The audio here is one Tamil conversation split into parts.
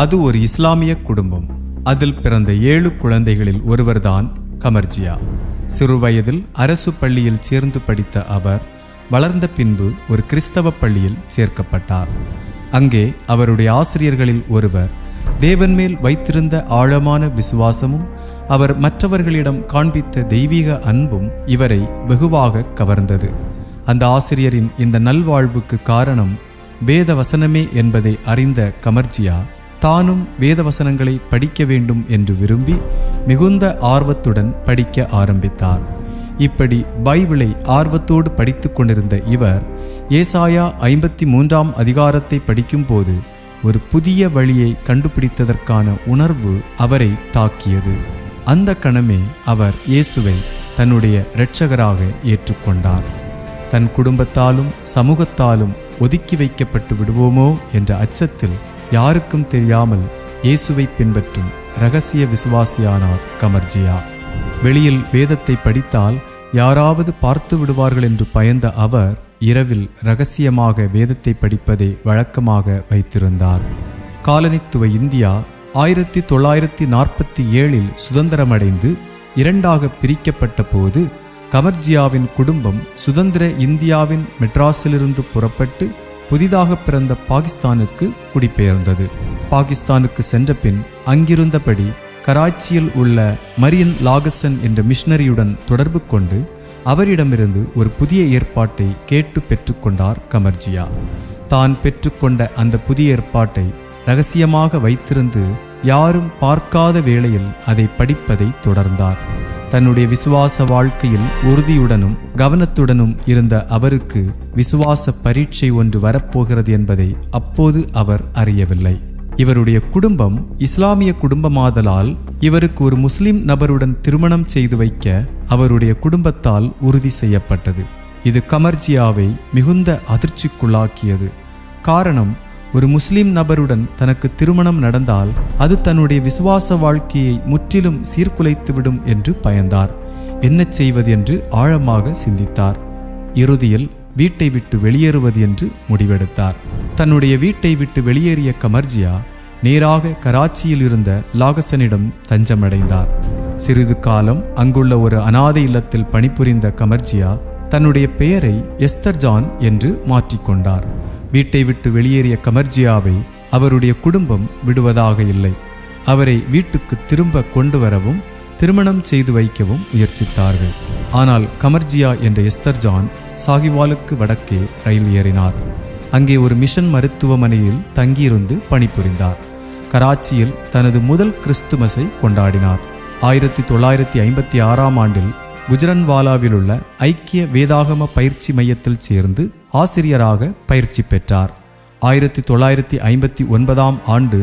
அது ஒரு இஸ்லாமிய குடும்பம். அதில் பிறந்த 7 குழந்தைகளில் ஒருவர்தான் கமர்ஜியா. சிறுவயதில் அரசு பள்ளியில் சேர்ந்து படித்த அவர் வளர்ந்த பின்பு ஒரு கிறிஸ்தவ பள்ளியில் சேர்க்கப்பட்டார். அங்கே அவருடைய ஆசிரியர்களில் ஒருவர் தேவன் மேல் வைத்திருந்த ஆழமான விசுவாசமும் அவர் மற்றவர்களிடம் காண்பித்த தெய்வீக அன்பும் இவரை வெகுவாக கவர்ந்தது. அந்த ஆசிரியரின் இந்த நல்வாழ்வுக்கு காரணம் வேத வசனமே என்பதை அறிந்த கமர்ஜியா தானும் வேத வசனங்களை படிக்க வேண்டும் என்று விரும்பி மிகுந்த ஆர்வத்துடன் படிக்க ஆரம்பித்தார். இப்படி பைபிளை ஆர்வத்தோடு படித்து கொண்டிருந்த இவர் ஏசாயா 53ஆம் அதிகாரத்தை படிக்கும்போது ஒரு புதிய வழியை கண்டுபிடித்ததற்கான உணர்வு அவரை தாக்கியது. அந்த கணமே அவர் இயேசுவை தன்னுடைய இரட்சகராக ஏற்றுக்கொண்டார். தன் குடும்பத்தாலும் சமூகத்தாலும் ஒதுக்கி வைக்கப்பட்டு விடுவோமோ என்ற அச்சத்தில் யாருக்கும் தெரியாமல் இயேசுவை பின்பற்றும் இரகசிய விசுவாசியானார் கமர்ஜியா. வெளியில் வேதத்தை படித்தால் யாராவது பார்த்து விடுவார்கள் என்று பயந்த அவர் இரவில் இரகசியமாக வேதத்தை படிப்பதை வழக்கமாக வைத்திருந்தார். காலனித்துவ இந்தியா 1947இல் சுதந்திரமடைந்து 2ஆக பிரிக்கப்பட்ட போது கமர்ஜியாவின் குடும்பம் சுதந்திர இந்தியாவின் மெட்ராஸிலிருந்து புறப்பட்டு புதிதாக பிறந்த பாகிஸ்தானுக்கு குடிபெயர்ந்தது. பாகிஸ்தானுக்கு சென்ற பின் அங்கிருந்தபடி கராச்சியில் உள்ள மரியன் லாகசன் என்ற மிஷனரியுடன் தொடர்பு கொண்டு அவரிடமிருந்து ஒரு புதிய ஏற்பாட்டை கேட்டு பெற்றுக்கொண்டார் கமர்ஜியா. தான் பெற்றுக்கொண்ட அந்த புதிய ஏற்பாட்டை இரகசியமாக வைத்திருந்து யாரும் பார்க்காத வேளையில் அதை படிப்பதை தொடர்ந்தார். தன்னுடைய விசுவாச வாழ்க்கையில் உறுதியுடனும் கவனத்துடனும் இருந்த அவருக்கு விசுவாச பரீட்சை ஒன்று வரப்போகிறது என்பதை அப்போது அவர் அறியவில்லை. இவருடைய குடும்பம் இஸ்லாமிய குடும்பமாதலால் இவருக்கு ஒரு முஸ்லிம் நபருடன் திருமணம் செய்து வைக்க அவருடைய குடும்பத்தால் உறுதி செய்யப்பட்டது. இது கமர்ஜியாவை மிகுந்த அதிர்ச்சிக்குள்ளாக்கியது. காரணம், ஒரு முஸ்லிம் நபருடன் தனக்கு திருமணம் நடந்தால் அது தன்னுடைய விசுவாச வாழ்க்கையை முற்றிலும் சீர்குலைத்துவிடும் என்று பயந்தார். என்ன செய்வது என்று ஆழமாக சிந்தித்தார். இறுதியில் வீட்டை விட்டு வெளியேறுவது என்று முடிவெடுத்தார். தன்னுடைய வீட்டை விட்டு வெளியேறிய கமர்ஜியா நேராக கராச்சியில் இருந்த லாகசனிடம் தஞ்சமடைந்தார். சிறிது காலம் அங்குள்ள ஒரு அனாதை இல்லத்தில் பணிபுரிந்த கமர்ஜியா தன்னுடைய பெயரை எஸ்தர் ஜான் என்று மாற்றிக்கொண்டார். வீட்டை விட்டு வெளியேறிய கமர்ஜியாவை அவருடைய குடும்பம் விடுவதாக இல்லை. அவரை வீட்டுக்கு திரும்ப கொண்டு வரவும் திருமணம் செய்து வைக்கவும் முயற்சித்தார்கள். ஆனால் கமர்ஜியா என்ற எஸ்தர் ஜான் சாகிவாலுக்கு வடக்கே ரயில் ஏறினார். அங்கே ஒரு மிஷன் மருத்துவமனையில் தங்கியிருந்து பணிபுரிந்தார். கராச்சியில் தனது முதல் கிறிஸ்துமஸை கொண்டாடினார். 1956ஆம் ஆண்டில் குஜரன்வாலாவில் உள்ள ஐக்கிய வேதாகம பயிற்சி மையத்தில் சேர்ந்து ஆசிரியராக பயிற்சி பெற்றார். 1959ஆம் ஆண்டு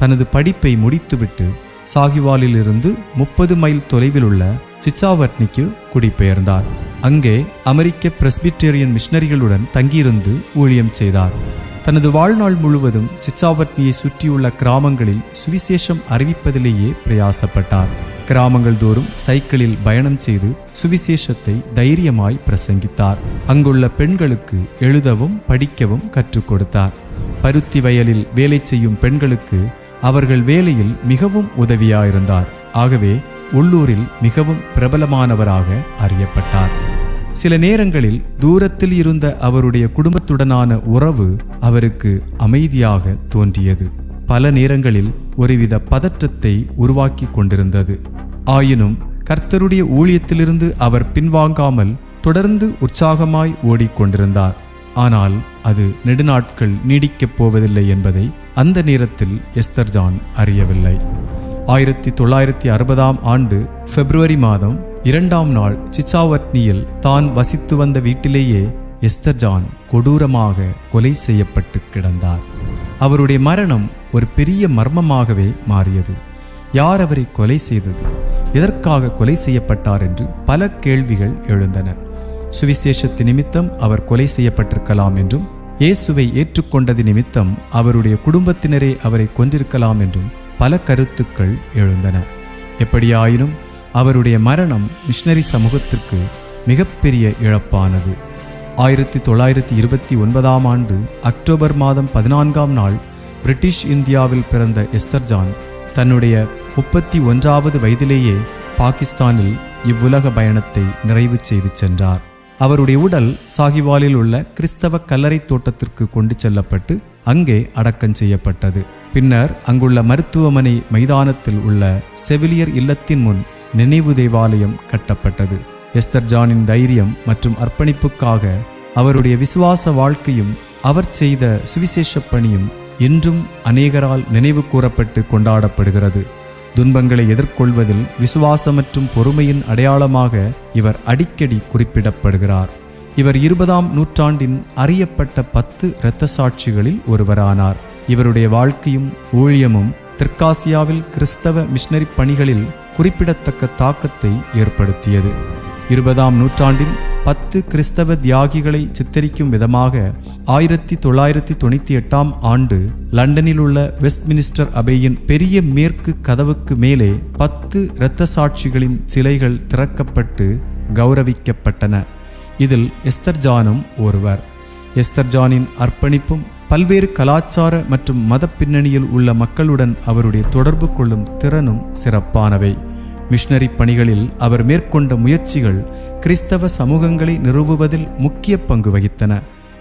தனது படிப்பை முடித்துவிட்டு சாகிவாலிலிருந்து 30 மைல் தொலைவில் உள்ள சிச்சாவர்னிக்கு குடிபெயர்ந்தார். அங்கே அமெரிக்க பிரெஸ்பிட்டேரியன் மிஷனரிகளுடன் தங்கியிருந்து ஊழியம் செய்தார். தனது வாழ்நாள் முழுவதும் சிச்சாவர்னியை சுற்றியுள்ள கிராமங்களில் சுவிசேஷம் அறிவிப்பதிலேயே பிரயாசப்பட்டார். கிராமங்கள் தோறும் சைக்கிளில் பயணம் செய்து சுவிசேஷத்தை தைரியமாய் பிரசங்கித்தார். அங்குள்ள பெண்களுக்கு எழுதவும் படிக்கவும் கற்றுக் கொடுத்தார். பருத்தி வயலில் வேலை செய்யும் பெண்களுக்கு அவர்கள் வேலையில் மிகவும் உதவியாயிருந்தார். ஆகவே உள்ளூரில் மிகவும் பிரபலமானவராக அறியப்பட்டார். சில நேரங்களில் தூரத்தில் இருந்த அவருடைய குடும்பத்துடனான உறவு அவருக்கு அமைதியாக தோன்றியது. பல நேரங்களில் ஒருவித பதற்றத்தை உருவாக்கி கொண்டிருந்தது. ஆயினும் கர்த்தருடைய ஊழியத்திலிருந்து அவர் பின்வாங்காமல் தொடர்ந்து உற்சாகமாய் ஓடிக்கொண்டிருந்தார். ஆனால் அது நெடுநாட்கள் நீடிக்கப் போவதில்லை என்பதை அந்த நேரத்தில் எஸ்தர் ஜான் அறியவில்லை. 1960ஆம் ஆண்டு பிப்ரவரி மாதம் 2ஆம் நாள் சிச்சாவர்னியில் தான் வசித்து வந்த வீட்டிலேயே எஸ்தர் ஜான் கொடூரமாக கொலை செய்யப்பட்டு கிடந்தார். அவருடைய மரணம் ஒரு பெரிய மர்மமாகவே மாறியது. யார் அவரை கொலை செய்தது, எதற்காக கொலை செய்யப்பட்டார் என்று பல கேள்விகள் எழுந்தன. சுவிசேஷத்து நிமித்தம் அவர் கொலை செய்யப்பட்டிருக்கலாம் என்றும், இயேசுவை ஏற்றுக்கொண்டது நிமித்தம் அவருடைய குடும்பத்தினரே அவரை கொன்றிருக்கலாம் என்றும் பல கருத்துக்கள் எழுந்தன. எப்படியாயினும் அவருடைய மரணம் மிஷனரி சமூகத்திற்கு மிகப்பெரிய இழப்பானது. 1929ஆம் ஆண்டு அக்டோபர் மாதம் 14ஆம் நாள் பிரிட்டிஷ் இந்தியாவில் பிறந்த எஸ்தர்ஜான் தன்னுடைய 31வது வயதிலேயே பாகிஸ்தானில் இவ்வுலக பயணத்தை நிறைவு செய்து சென்றார். அவருடைய உடல் சாகிவாலில் உள்ள கிறிஸ்தவ கல்லறை தோட்டத்திற்கு கொண்டு செல்லப்பட்டு அங்கே அடக்கம் செய்யப்பட்டது. பின்னர் அங்குள்ள மருத்துவமனை மைதானத்தில் உள்ள செவிலியர் இல்லத்தின் முன் நினைவு தேவாலயம் கட்டப்பட்டது. எஸ்தர்ஜானின் தைரியம் மற்றும் அர்ப்பணிப்புக்காக அவருடைய விசுவாச வாழ்க்கையும் அவர் செய்த சுவிசேஷ பணியும் இன்றும் அநேகரால் நினைவு கூறப்பட்டு கொண்டாடப்படுகிறது. துன்பங்களை எதிர்கொள்வதில் விசுவாசம் மற்றும் பொறுமையின் அடையாளமாக இவர் அடிக்கடி குறிப்பிடப்படுகிறார். இவர் 20ஆம் நூற்றாண்டின் அறியப்பட்ட 10 இரத்த சாட்சிகளில் ஒருவரானார். இவருடைய வாழ்க்கையும் ஊழியமும் தெற்காசியாவில் கிறிஸ்தவ மிஷனரி பணிகளில் குறிப்பிடத்தக்க தாக்கத்தை ஏற்படுத்தியது. 20ஆம் நூற்றாண்டின் 10 கிறிஸ்தவ தியாகிகளை சித்தரிக்கும் விதமாக 1998ஆம் ஆண்டு லண்டனில் உள்ள வெஸ்ட்மினிஸ்டர் அபேயின் பெரிய மேற்கு கதவுக்கு மேலே 10 இரத்த சாட்சிகளின் சிலைகள் திறக்கப்பட்டு கௌரவிக்கப்பட்டன. இதில் எஸ்தர்ஜானும் ஒருவர். எஸ்தர்ஜானின் அர்ப்பணிப்பும் பல்வேறு கலாச்சார மற்றும் மத பின்னணியில் உள்ள மக்களுடன் அவருடைய தொடர்பு கொள்ளும் திறனும் சிறப்பானவை. மிஷனரி பணிகளில் அவர் மேற்கொண்ட முயற்சிகள் கிறிஸ்தவ சமூகங்களை நிறுவுவதில் முக்கிய பங்கு வகித்தன.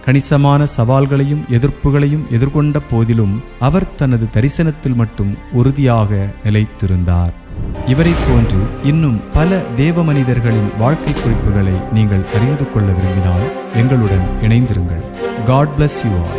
கணிசமான சவால்களையும் எதிர்ப்புகளையும் எதிர்கொண்ட போதிலும் அவர் தனது தரிசனத்தில் மட்டும் உறுதியாக நிலைத்திருந்தார். இவரை போன்று இன்னும் பல தேவ மனிதர்களின் வாழ்க்கை குறிப்புகளை நீங்கள் அறிந்து கொள்ள விரும்பினால் எங்களுடன் இணைந்திருங்கள். God bless you all.